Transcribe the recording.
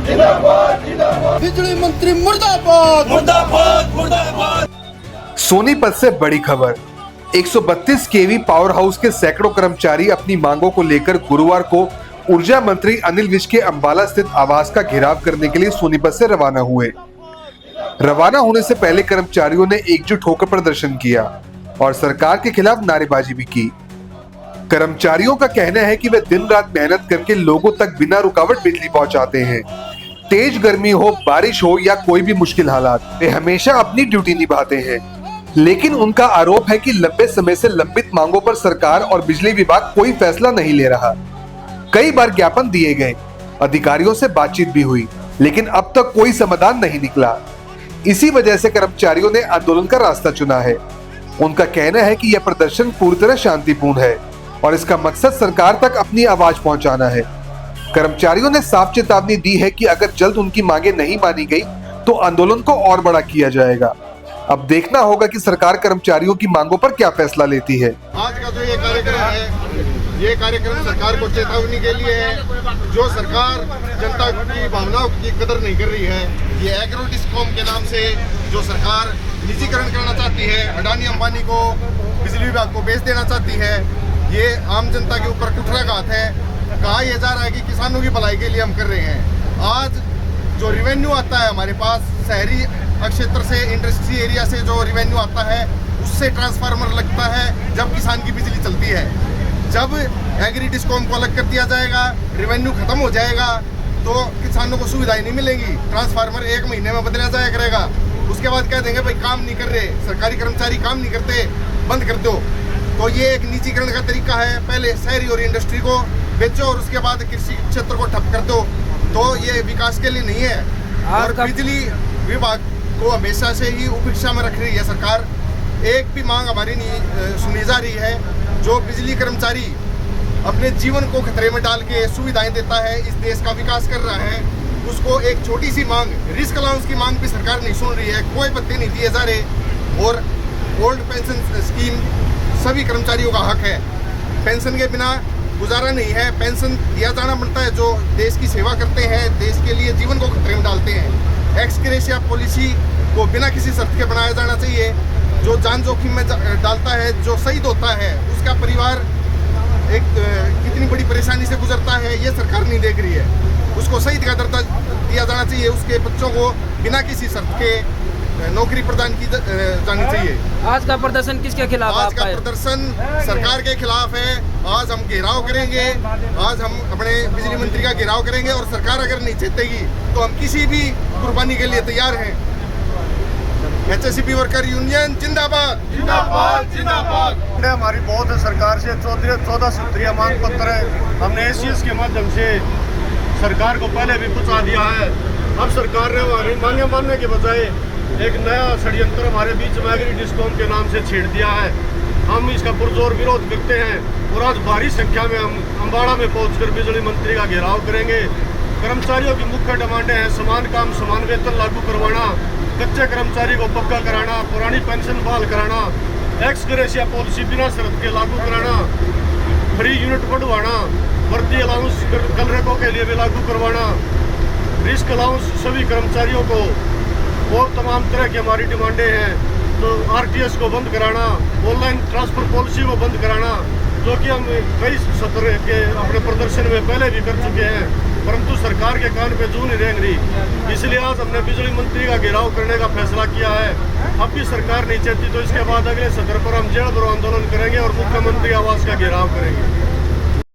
बिजली मंत्री मुर्दाबाद मुर्दाबाद मुर्दाबाद। सोनीपत से बड़ी खबर। 132 केवी पावर हाउस के सैकड़ों कर्मचारी अपनी मांगों को लेकर गुरुवार को ऊर्जा मंत्री अनिल विज के अंबाला स्थित आवास का घेराव करने के लिए सोनीपत से रवाना हुए। रवाना होने से पहले कर्मचारियों ने एकजुट होकर प्रदर्शन किया और सरकार के खिलाफ नारेबाजी भी की। कर्मचारियों का कहना है कि वे दिन रात मेहनत करके लोगों तक बिना रुकावट बिजली पहुंचाते हैं। तेज गर्मी हो, बारिश हो या कोई भी मुश्किल हालात, वे हमेशा अपनी ड्यूटी निभाते हैं। लेकिन उनका आरोप है कि लंबे समय से लंबित मांगों पर सरकार और बिजली विभाग कोई फैसला नहीं ले रहा। कई बार ज्ञापन दिए गए, अधिकारियों से बातचीत भी हुई, लेकिन अब तक कोई समाधान नहीं निकला। इसी वजह से कर्मचारियों ने आंदोलन का रास्ता चुना है। उनका कहना है कि यह प्रदर्शन पूरी तरह शांतिपूर्ण है और इसका मकसद सरकार तक अपनी आवाज पहुंचाना है। कर्मचारियों ने साफ चेतावनी दी है कि अगर जल्द उनकी मांगे नहीं मानी गई तो आंदोलन को और बड़ा किया जाएगा। अब देखना होगा कि सरकार कर्मचारियों की मांगों पर क्या फैसला लेती है। आज का जो ये कार्यक्रम है, ये कार्यक्रम सरकार को चेतावनी के लिए है। जो सरकार जनता की भावनाओं की कदर नहीं कर रही है, ये एग्रो डिस्कॉम के नाम से जो सरकार निजीकरण करना चाहती है, अडानी अंबानी को बिजली विभाग को बेच देना चाहती है, ये आम जनता के ऊपर कुठाराघात है। कहा यह जा रहा है कि किसानों की भलाई के लिए हम कर रहे हैं। आज जो रिवेन्यू आता है हमारे पास शहरी क्षेत्र से, इंडस्ट्री एरिया से जो रिवेन्यू आता है, उससे ट्रांसफार्मर लगता है जब किसान की बिजली चलती है। जब एग्री डिस्कॉम को अलग कर दिया जाएगा, रिवेन्यू खत्म हो जाएगा, तो किसानों को सुविधाएं नहीं मिलेंगी। ट्रांसफार्मर 1 महीने में बदला जाया करेगा। उसके बाद कह देंगे भाई काम नहीं कर रहे, सरकारी कर्मचारी काम नहीं करते, बंद कर दो। तो ये एक निजीकरण का तरीका है। पहले शहरी और इंडस्ट्री को बेचो और उसके बाद कृषि क्षेत्र को ठप कर दो, तो ये विकास के लिए नहीं है। और बिजली विभाग को हमेशा से ही उपेक्षा में रख रही है सरकार। एक भी मांग हमारी नहीं सुनी जा रही है। जो बिजली कर्मचारी अपने जीवन को खतरे में डाल के सुविधाएं देता है, इस देश का विकास कर रहा है, उसको एक छोटी सी मांग, रिस्क अलाउंस की मांग भी सरकार नहीं सुन रही है। कोई भत्ते नहीं दिए जा रहे और ओल्ड पेंशन स्कीम सभी कर्मचारियों का हक है। पेंशन के बिना गुजारा नहीं है, पेंशन दिया जाना पड़ता है। जो देश की सेवा करते हैं, देश के लिए जीवन को खतरे में डालते हैं। एक्स ग्रेशिया पॉलिसी को बिना किसी शर्त के बनाया जाना चाहिए। जो जान जोखिम में डालता है, जो शहीद होता है, उसका परिवार एक कितनी बड़ी परेशानी से गुजरता है, ये सरकार नहीं देख रही है। उसको शहीद का दर्जा दिया जाना चाहिए। उसके बच्चों को बिना किसी शर्त के नौकरी प्रदान की जानी चाहिए। आज का प्रदर्शन किसके खिलाफ? आज का प्रदर्शन सरकार के खिलाफ है। आज हम घेराव करेंगे, आज हम अपने बिजली मंत्री का घेराव करेंगे और सरकार अगर नहीं चेतेगी तो हम किसी भी कुर्बानी के लिए तैयार हैं। HSCP वर्कर यूनियन जिंदाबाद जिंदाबाद जिंदाबाद। हमारी बहुत है सरकार से 14 सूत्रीय मांग पत्र है। हमने ACS के माध्यम से सरकार को पहले भी पहुंचा दिया है। अब सरकार ने हमारी मांगे मानने के बजाय एक नया षड्यंत्र हमारे बीच में एग्री डिस्कॉम के नाम से छेड़ दिया है। हम इसका पुरजोर विरोध करते हैं और आज भारी संख्या में हम अंबाला में पहुंचकर बिजली मंत्री का घेराव करेंगे। कर्मचारियों की मुख्य डिमांडें हैं समान काम समान वेतन लागू करवाना, कच्चे कर्मचारी को पक्का कराना, पुरानी पेंशन बहाल कराना, एक्स ग्रेशिया पॉलिसी बिना शर्त के लागू कराना, फ्री यूनिट बढ़वाना, वर्दी अलाउंस कलरकों के लिए भी लागू करवाना, रिस्क अलाउंस सभी कर्मचारियों को, और तमाम तरह की हमारी डिमांडें हैं। तो RTS को बंद कराना, ऑनलाइन ट्रांसफर पॉलिसी को बंद कराना, जो कि हम कई सत्र के अपने प्रदर्शन में पहले भी कर चुके हैं, परंतु सरकार के कान पे जू नहीं रेंग रही। इसलिए आज हमने बिजली मंत्री का घेराव करने का फैसला किया है। अब भी सरकार नहीं चाहती तो इसके बाद अगले सत्र पर हम जेल भरो आंदोलन करेंगे और मुख्यमंत्री आवास का घेराव करेंगे।